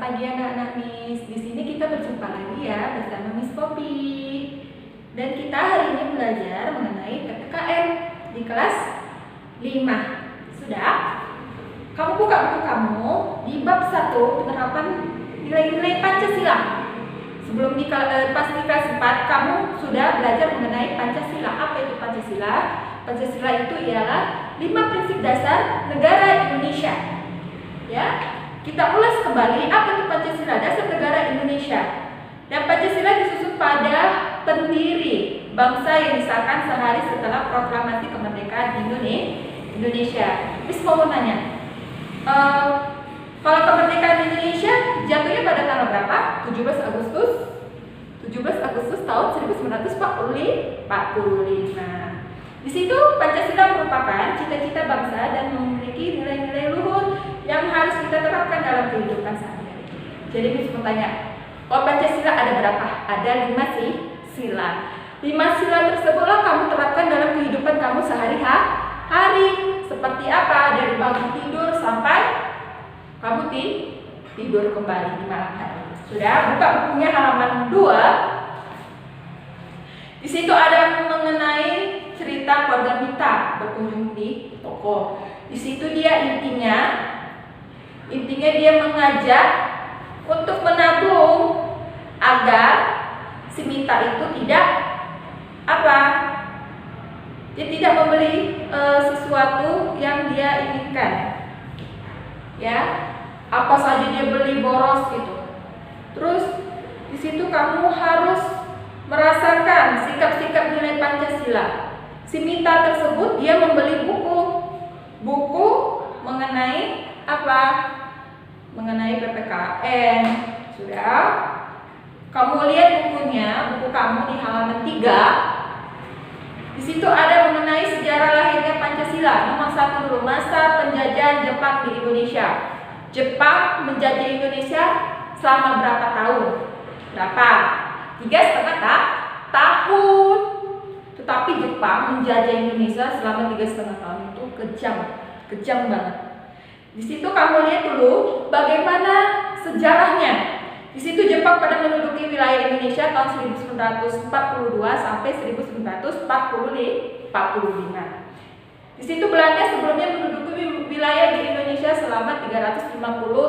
pagi anak-anak Miss. Di sini kita berjumpa lagi ya bersama Miss Poppy. Dan kita hari ini belajar mengenai PPKN di kelas 5. Sudah? Kamu buka buku kamu di bab 1 penerapan nilai-nilai Pancasila. Sebelum pas di kelas 4 kamu sudah belajar mengenai Pancasila. Apa itu Pancasila? Pancasila itu ialah 5 prinsip dasar negara Indonesia. Ya, kita ulas kembali apa itu Pancasila, dasar negara Indonesia. Dan Pancasila disusun pada pendiri bangsa yang disahkan sehari setelah proklamasi kemerdekaan Indonesia. Miss mau nanya, kalau kemerdekaan Indonesia jatuhnya pada tanggal berapa? 17 Agustus tahun 1945. Di situ Pancasila merupakan cita-cita bangsa dan memiliki nilai-nilai luhur yang harus kita terapkan dalam kehidupan sehari-hari. Jadi Miss mau tanya, kalau Pancasila ada berapa? Ada 5 sila. 5 sila tersebutlah kamu terapkan dalam kehidupan kamu sehari-hari. Seperti apa? Dari bangun tidur sampai kamu tidur kembali di malam hari. Sudah? Buka bukunya halaman 2. Di situ ada mengenai cerita keluarga Mita berkunjung di toko. Di situ dia intinya dia mengajak untuk menabung agar si Mita itu tidak dia tidak membeli sesuatu yang dia inginkan. Ya, apa saja dia beli boros gitu. Terus di situ kamu harus merasakan sikap-sikap nilai Pancasila. Si Mita tersebut dia membeli buku mengenai apa? Mengenai PPKN. Sudah? Kamu lihat buku kamu di halaman 3. Di situ ada mengenai sejarah lahirnya Pancasila. Nomor 1 dulu, masa penjajahan Jepang di Indonesia. Jepang menjajah Indonesia selama berapa tahun? Berapa? 3,5 tahun. Tetapi Jepang menjajah Indonesia selama 3,5 tahun itu kejam banget. Di situ kamu lihat dulu bagaimana sejarahnya. Di situ Jepang pada menduduki wilayah Indonesia tahun 1942 sampai 1945. Di situ Belanda sebelumnya menduduki wilayah di Indonesia selama 350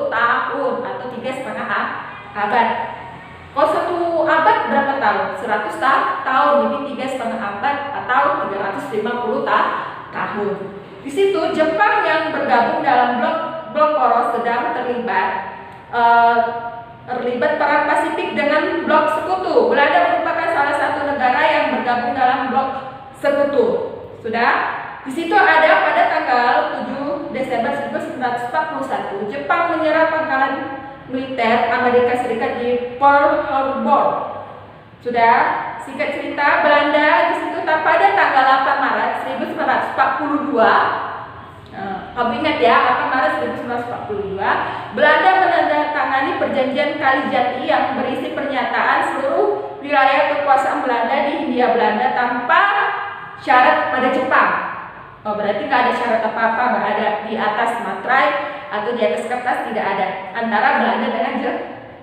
tahun atau 3,5 abad. Kalau 1 abad berapa tahun? 100 tahun, jadi 3,5 abad atau 350 tahun. Di situ Jepang yang bergabung dalam blok poros sedang terlibat perang Pasifik dengan blok sekutu. Belanda merupakan salah satu negara yang bergabung dalam blok sekutu. Sudah? Di situ ada pada tanggal 7 Desember 1941 Jepang menyerang pangkalan militer Amerika Serikat di Pearl Harbor. Sudah? Singkat cerita, Belanda di situ pada tanggal 8 Maret 1942. Kamu ingat ya, 8 Maret 1942, Belanda menandatangani perjanjian Kalijati yang berisi pernyataan seluruh wilayah kekuasaan Belanda di Hindia Belanda tanpa syarat pada Jepang. Berarti nggak ada syarat apa-apa, nggak ada di atas materai atau di atas kertas, tidak ada antara Belanda dengan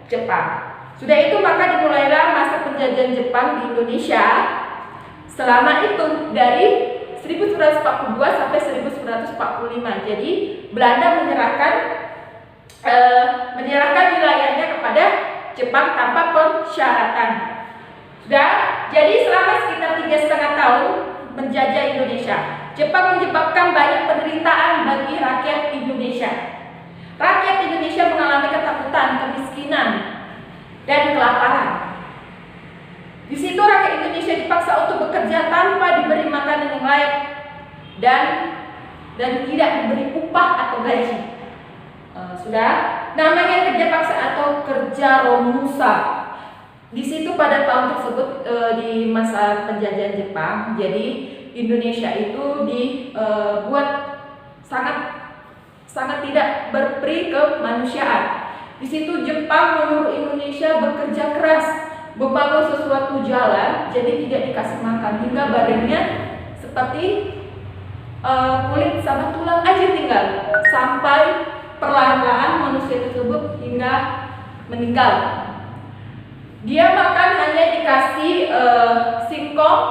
Jepang. Sudah itu maka dimulailah masa penjajahan Jepang di Indonesia. Selama itu dari 1942 sampai 1945. Jadi Belanda menyerahkan wilayahnya kepada Jepang tanpa persyaratan. Sudah? Jadi selama sekitar 3,5 tahun menjajah Indonesia, Jepang menyebabkan banyak penderitaan bagi rakyat Indonesia. Rakyat Indonesia mengalami ketakutan, kemiskinan, dan kelaparan. Di situ rakyat Indonesia dipaksa untuk bekerja tanpa diberi makanan yang layak dan tidak diberi upah atau gaji. Sudah, namanya kerja paksa atau kerja romusa. Di situ pada tahun tersebut di masa penjajahan Jepang, jadi Indonesia itu dibuat sangat tidak berperi kemanusiaan. Di situ Jepang menyuruh Indonesia bekerja keras, membangun sesuatu jalan, jadi tidak dikasih makan hingga badannya seperti kulit sama tulang aja tinggal, sampai perlahan-lahan manusia tersebut hingga meninggal. Dia makan hanya dikasih singkong,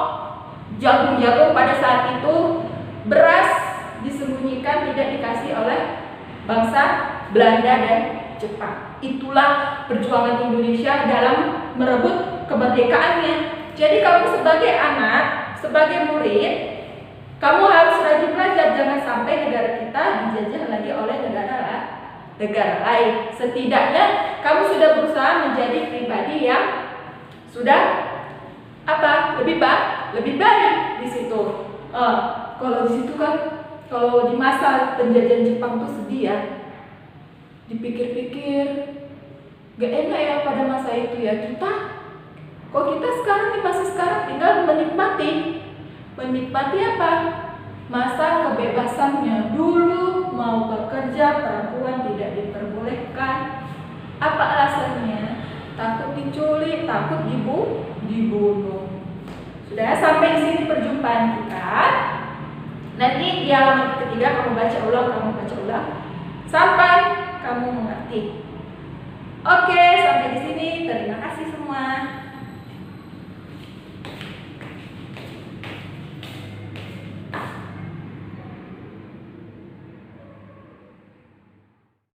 jagung-jagung pada saat itu, beras disembunyikan, tidak dikasih oleh bangsa Belanda dan Jepang. Itulah perjuangan Indonesia dalam merebut kemerdekaannya. Jadi kamu sebagai anak, sebagai murid, kamu harus rajin belajar. Jangan sampai negara kita dijajah lagi oleh negara lain. Setidaknya kamu sudah berusaha menjadi pribadi yang sudah lebih baik di situ. Kalau di situ kan, kalau di masa penjajahan Jepang tuh sedih ya. Dipikir-pikir, gak enak ya pada masa itu ya. Kita sekarang di masa sekarang tinggal menikmati apa? Masa kebebasannya. Dulu mau bekerja perempuan tidak diperbolehkan. Apa alasannya? Takut diculik, takut dibunuh. Sudah sampai di sini perjumpaan kita. Nanti di halaman ketiga kamu baca ulang sampai kamu mengerti. Oke, sampai di sini. Terima kasih semua.